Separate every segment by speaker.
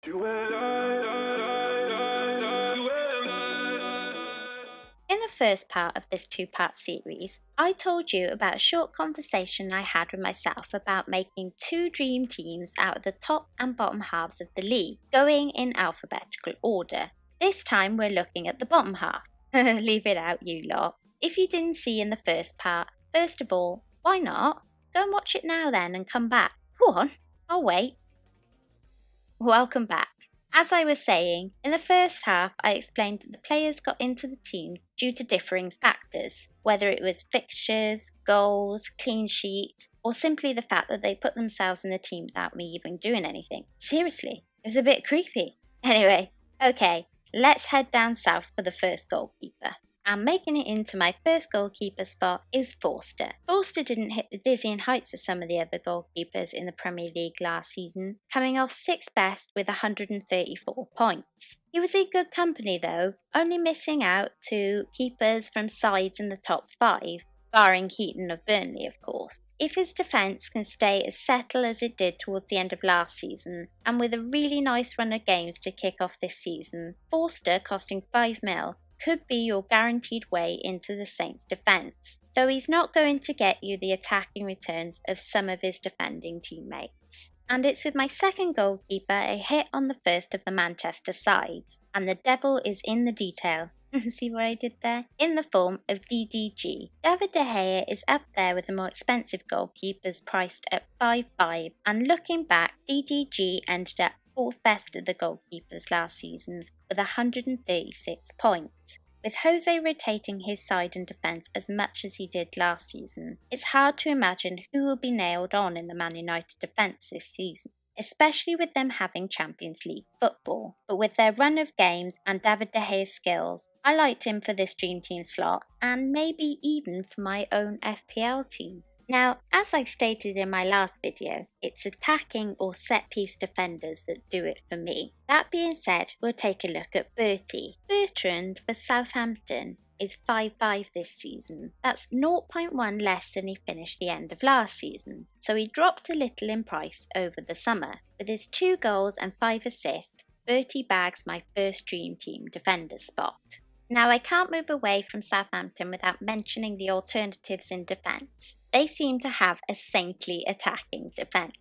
Speaker 1: In the first part of this two-part series, I told you about a short conversation I had with myself about making two dream teams out of the top and bottom halves of the league, going in alphabetical order. This time we're looking at the bottom half. Leave it out, you lot. If you didn't see in the first part, first of all, why not? Go and watch it now then and come back. Go on, I'll wait. Welcome back. As I was saying, in the first half I explained that the players got into the teams due to differing factors, whether it was fixtures, goals, clean sheets, or simply the fact that they put themselves in the team without me even doing anything. Seriously, it was a bit creepy. Anyway, okay, let's head down south for the first goalkeeper. And making it into my first goalkeeper spot is Forster. Forster didn't hit the dizzying heights of some of the other goalkeepers in the Premier League last season, coming off 6th best with 134 points. He was in good company though, only missing out to keepers from sides in the top 5, barring Heaton of Burnley of course. If his defence can stay as settled as it did towards the end of last season, and with a really nice run of games to kick off this season, Forster costing 5 mil, could be your guaranteed way into the Saints' defence, though he's not going to get you the attacking returns of some of his defending teammates. And it's with my second goalkeeper a hit on the first of the Manchester sides, and the devil is in the detail. See what I did there? In the form of DDG. David De Gea is up there with the more expensive goalkeepers priced at 5.5, and looking back, DDG ended up 4th best of the goalkeepers last season with 136 points. With Jose rotating his side and defence as much as he did last season, it's hard to imagine who will be nailed on in the Man United defence this season, especially with them having Champions League football. But with their run of games and David De Gea's skills, I liked him for this Dream Team slot and maybe even for my own FPL team. Now, as I stated in my last video, it's attacking or set-piece defenders that do it for me. That being said, we'll take a look at Bertie. Bertrand for Southampton is 5.5 this season. That's 0.1 less than he finished the end of last season, so he dropped a little in price over the summer. With his 2 goals and 5 assists, Bertie bags my first Dream Team defender spot. Now, I can't move away from Southampton without mentioning the alternatives in defence. They seem to have a saintly attacking defence.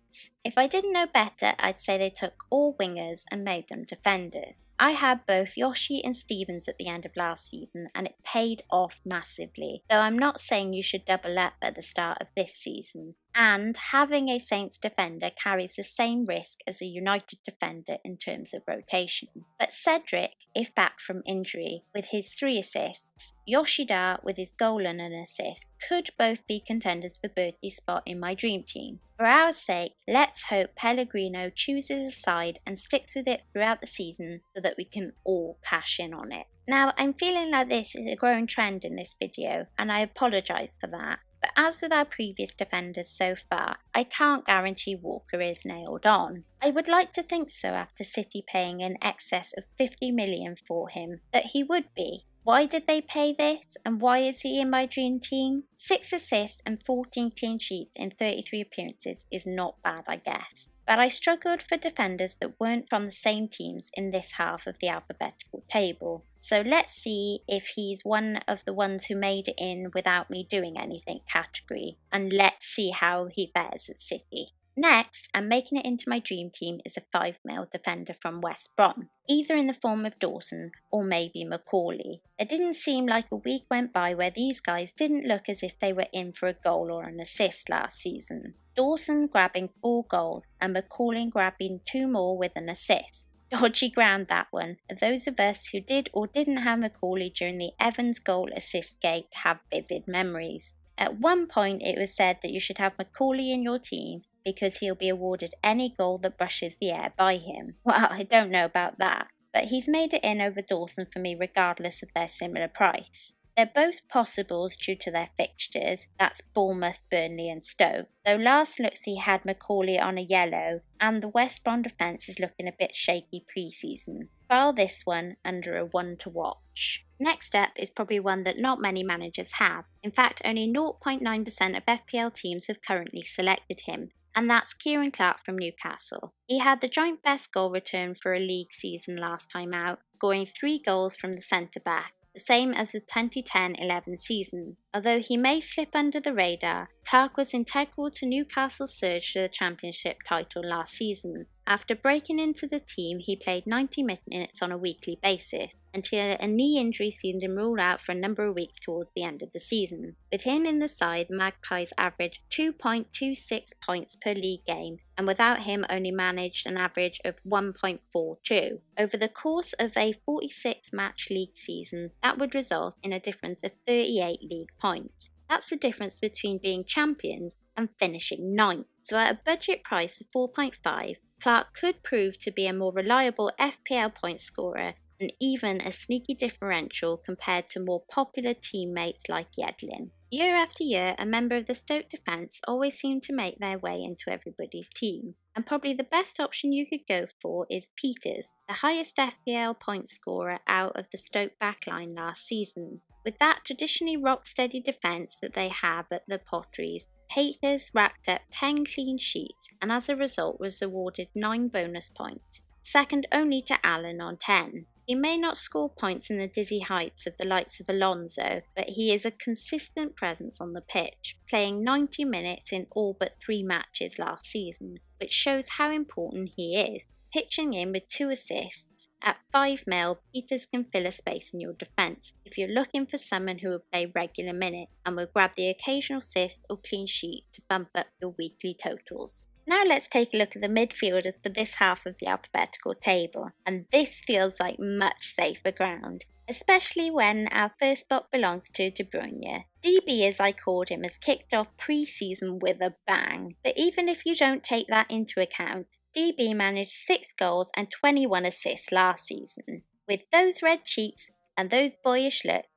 Speaker 1: If I didn't know better, I'd say they took all wingers and made them defenders. I had both Yoshi and Stevens at the end of last season and it paid off massively, though I'm not saying you should double up at the start of this season. And having a Saints defender carries the same risk as a United defender in terms of rotation. But Cedric, if back from injury, with his 3 assists, Yoshida with his goal and an assist, could both be contenders for Bertie's spot in my dream team. For our sake, let's hope Pellegrino chooses a side and sticks with it throughout the season so that we can all cash in on it. Now, I'm feeling like this is a growing trend in this video, and I apologise for that. But as with our previous defenders so far, I can't guarantee Walker is nailed on. I would like to think so after City paying in excess of 50 million for him, that he would be. Why did they pay this, and why is he in my dream team? 6 assists and 14 clean sheets in 33 appearances is not bad, I guess. But I struggled for defenders that weren't from the same teams in this half of the alphabetical table. So let's see if he's one of the ones who made it in without me doing anything category, and let's see how he fares at City. Next, and making it into my dream team, is a 5 mil defender from West Brom, either in the form of Dawson or maybe Macaulay. It didn't seem like a week went by where these guys didn't look as if they were in for a goal or an assist last season. Dawson grabbing 4 goals and Macaulay grabbing 2 more with an assist. Dodgy ground that one. Those of us who did or didn't have Macaulay during the Evans goal assist gate have vivid memories. At one point it was said that you should have Macaulay in your team because he'll be awarded any goal that brushes the air by him. Well, I don't know about that, but he's made it in over Dawson for me regardless of their similar price. They're both possibles due to their fixtures, that's Bournemouth, Burnley and Stoke, though last looks he had Macaulay on a yellow, and the West Brom defence is looking a bit shaky pre-season. File this one under a 1 to watch. Next up is probably one that not many managers have. In fact, only 0.9% of FPL teams have currently selected him, and that's Kieran Clark from Newcastle. He had the joint best goal return for a league season last time out, scoring 3 goals from the centre-back, the same as the 2010-11 season. Although he may slip under the radar, Clark was integral to Newcastle's surge to the Championship title last season. After breaking into the team, he played 90 minutes on a weekly basis, until a knee injury seen him ruled out for a number of weeks towards the end of the season. With him in the side, Magpies averaged 2.26 points per league game, and without him only managed an average of 1.42. Over the course of a 46-match league season, that would result in a difference of 38 league points. That's the difference between being champions and finishing ninth. So at a budget price of 4.5, Clark could prove to be a more reliable FPL point scorer and even a sneaky differential compared to more popular teammates like Yedlin. Year after year, a member of the Stoke defence always seemed to make their way into everybody's team, and probably the best option you could go for is Peters, the highest FPL point scorer out of the Stoke backline last season. With that traditionally rock-steady defence that they have at the Potteries, Peters racked up 10 clean sheets and as a result was awarded 9 bonus points, second only to Allen on 10. He may not score points in the dizzy heights of the likes of Alonso, but he is a consistent presence on the pitch, playing 90 minutes in all but 3 matches last season, which shows how important he is. Pitching in with 2 assists, at 5 mil, Peters can fill a space in your defence if you're looking for someone who will play regular minutes and will grab the occasional assist or clean sheet to bump up your weekly totals. Now let's take a look at the midfielders for this half of the alphabetical table, and this feels like much safer ground, especially when our first spot belongs to De Bruyne. DB, as I called him, has kicked off pre-season with a bang, but even if you don't take that into account, DB managed 6 goals and 21 assists last season. With those red cheeks and those boyish looks,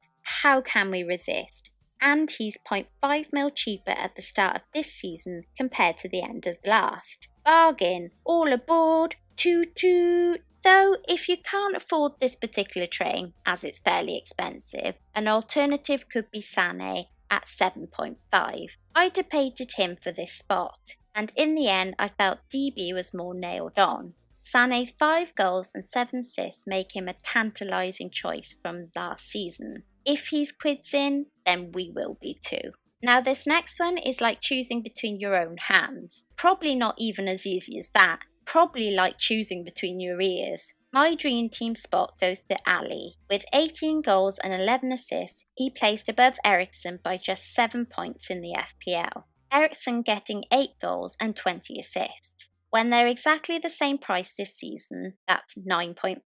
Speaker 1: how can we resist? And he's 0.5 mil cheaper at the start of this season compared to the end of last. Bargain! All aboard! Toot toot! Though, if you can't afford this particular train, as it's fairly expensive, an alternative could be Sané at 7.5. I debated him for this spot, and in the end I felt DB was more nailed on. Sané's 5 goals and 7 assists make him a tantalising choice from last season. If he's quids in, then we will be too. Now this next one is like choosing between your own hands. Probably not even as easy as that. Probably like choosing between your ears. My dream team spot goes to Ali. With 18 goals and 11 assists, he placed above Eriksen by just 7 points in the FPL. Eriksen getting 8 goals and 20 assists. When they're exactly the same price this season, that's 9.5,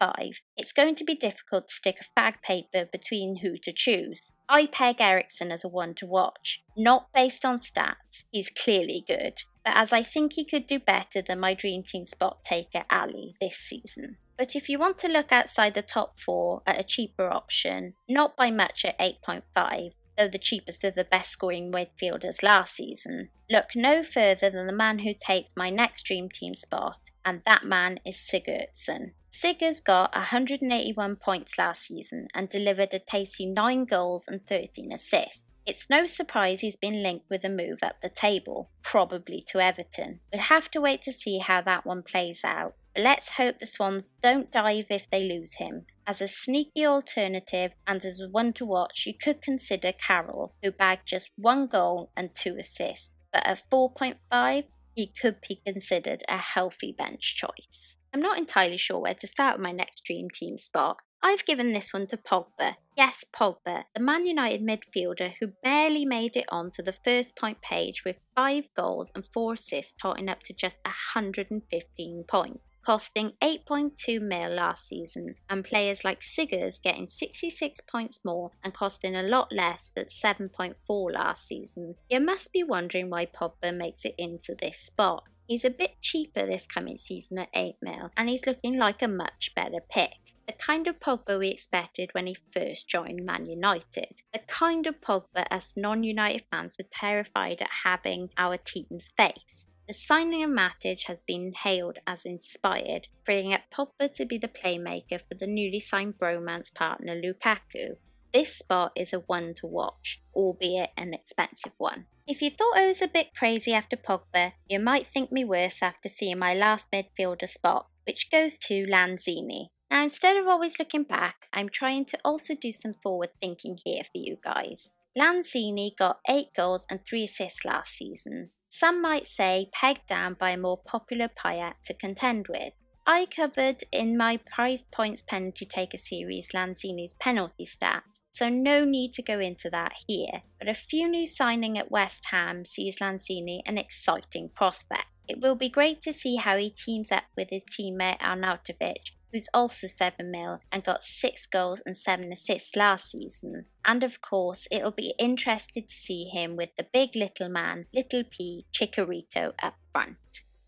Speaker 1: it's going to be difficult to stick a fag paper between who to choose. I peg Eriksen as a one to watch, not based on stats, he's clearly good, but as I think he could do better than my dream team spot taker Ali this season. But if you want to look outside the top 4 at a cheaper option, not by much at 8.5, though the cheapest of the best scoring midfielders last season, look no further than the man who takes my next dream team spot, and that man is Sigurdsson. Sigur's got 181 points last season and delivered a tasty 9 goals and 13 assists. It's no surprise he's been linked with a move up the table, probably to Everton. We'll have to wait to see how that one plays out. But let's hope the Swans don't dive if they lose him. As a sneaky alternative and as one to watch, you could consider Carroll, who bagged just 1 goal and 2 assists. But at 4.5, he could be considered a healthy bench choice. I'm not entirely sure where to start with my next dream team spot. I've given this one to Pogba. Yes, Pogba, the Man United midfielder who barely made it onto the first point page with 5 goals and 4 assists, totting up to just 115 points, costing 8.2 mil last season, and players like Sigurds getting 66 points more and costing a lot less at 7.4 last season. You must be wondering why Pogba makes it into this spot. He's a bit cheaper this coming season at 8 mil, and he's looking like a much better pick. The kind of Pogba we expected when he first joined Man United. The kind of Pogba us non-United fans were terrified at having our team's face. The signing of Matic has been hailed as inspired, freeing up Pogba to be the playmaker for the newly signed bromance partner Lukaku. This spot is a one to watch, albeit an expensive one. If you thought I was a bit crazy after Pogba, you might think me worse after seeing my last midfielder spot, which goes to Lanzini. Now, instead of always looking back, I'm trying to also do some forward thinking here for you guys. Lanzini got 8 goals and 3 assists last season. Some might say pegged down by a more popular Payet to contend with. I covered in my prize points penalty taker series Lanzini's penalty stats, so no need to go into that here, but a few new signing at West Ham sees Lanzini an exciting prospect. It will be great to see how he teams up with his teammate Arnautovic, who's also 7 mil and got 6 goals and 7 assists last season. And of course, it'll be interesting to see him with the big little man, Little P, Chicharito up front.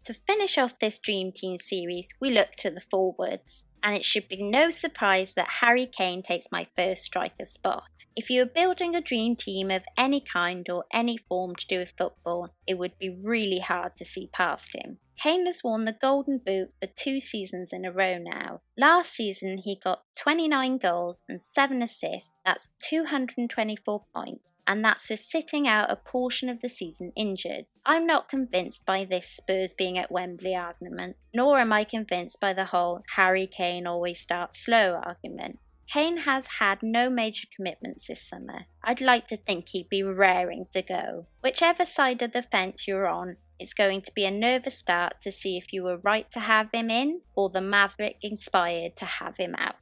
Speaker 1: To finish off this Dream Team series, we look to the forwards, and it should be no surprise that Harry Kane takes my first striker spot. If you are building a dream team of any kind or any form to do with football, it would be really hard to see past him. Kane has won the Golden Boot for 2 seasons in a row now. Last season he got 29 goals and 7 assists, that's 224 points, and that's for sitting out a portion of the season injured. I'm not convinced by this Spurs being at Wembley argument, nor am I convinced by the whole Harry Kane always starts slow argument. Kane has had no major commitments this summer. I'd like to think he'd be raring to go. Whichever side of the fence you're on, it's going to be a nervous start to see if you were right to have him in or the Maverick inspired to have him out.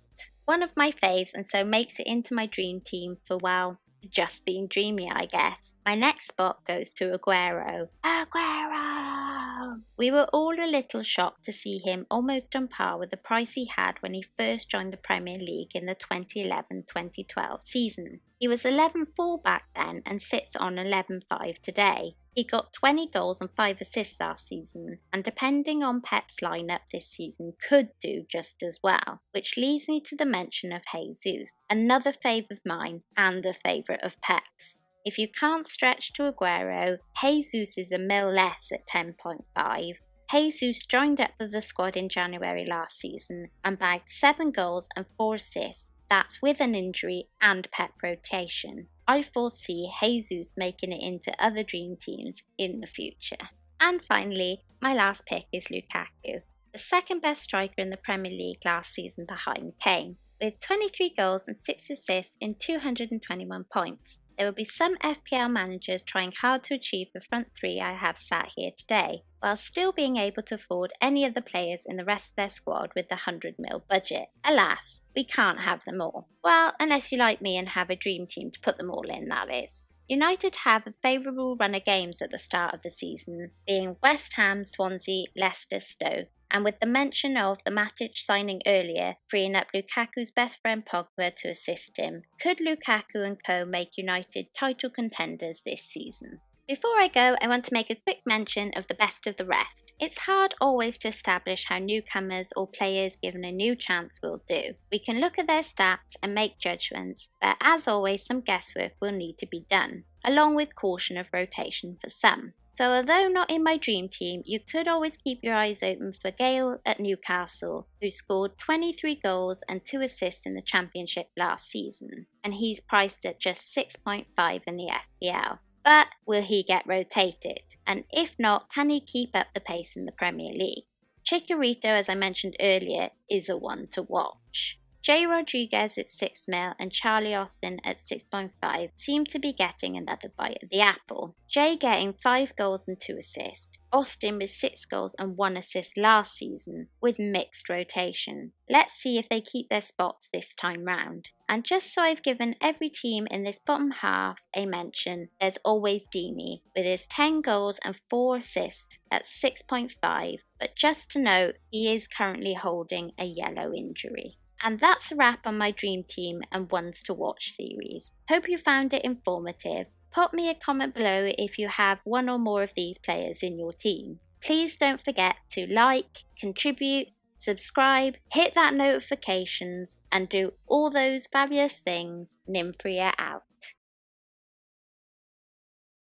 Speaker 1: One of my faves, and so makes it into my dream team for, well, just being dreamy, I guess. My next spot goes to Aguero. Aguero! We were all a little shocked to see him almost on par with the price he had when he first joined the Premier League in the 2011-2012 season. He was 11-4 back then and sits on 11-5 today. He got 20 goals and 5 assists last season, and depending on Pep's lineup this season could do just as well, which leads me to the mention of Jesus, another fave of mine and a favourite of Pep's. If you can't stretch to Aguero, Jesus is a mil less at 10.5. Jesus joined up with the squad in January last season and bagged 7 goals and 4 assists. That's with an injury and Pep rotation. I foresee Jesus making it into other dream teams in the future. And finally, my last pick is Lukaku, the second best striker in the Premier League last season behind Kane, with 23 goals and 6 assists in 221 points. There will be some FPL managers trying hard to achieve the front 3 I have sat here today, while still being able to afford any of the players in the rest of their squad with the 100 mil budget. Alas, we can't have them all. Well, unless you like me and have a dream team to put them all in, that is. United have a favourable run of games at the start of the season, being West Ham, Swansea, Leicester, Stoke, and with the mention of the Matic signing earlier, freeing up Lukaku's best friend Pogba to assist him, could Lukaku and co make United title contenders this season? Before I go, I want to make a quick mention of the best of the rest. It's hard always to establish how newcomers or players given a new chance will do. We can look at their stats and make judgments, but as always some guesswork will need to be done, along with caution of rotation for some. So although not in my dream team, you could always keep your eyes open for Gale at Newcastle, who scored 23 goals and 2 assists in the Championship last season, and he's priced at just 6.5 in the FPL. But will he get rotated? And if not, can he keep up the pace in the Premier League? Chicharito, as I mentioned earlier, is a one to watch. Jay Rodriguez at 6 mil and Charlie Austin at 6.5 seem to be getting another bite at the apple. Jay getting 5 goals and 2 assists. Austin with 6 goals and 1 assist last season, with mixed rotation. Let's see if they keep their spots this time round. And just so I've given every team in this bottom half a mention, there's always Deeney, with his 10 goals and 4 assists at 6.5, but just to note, he is currently holding a yellow injury. And that's a wrap on my dream team and ones to watch series. Hope you found it informative. Pop me a comment below if you have one or more of these players in your team. Please don't forget to like, contribute, subscribe, hit that notifications, and do all those fabulous things. Nymphrya out.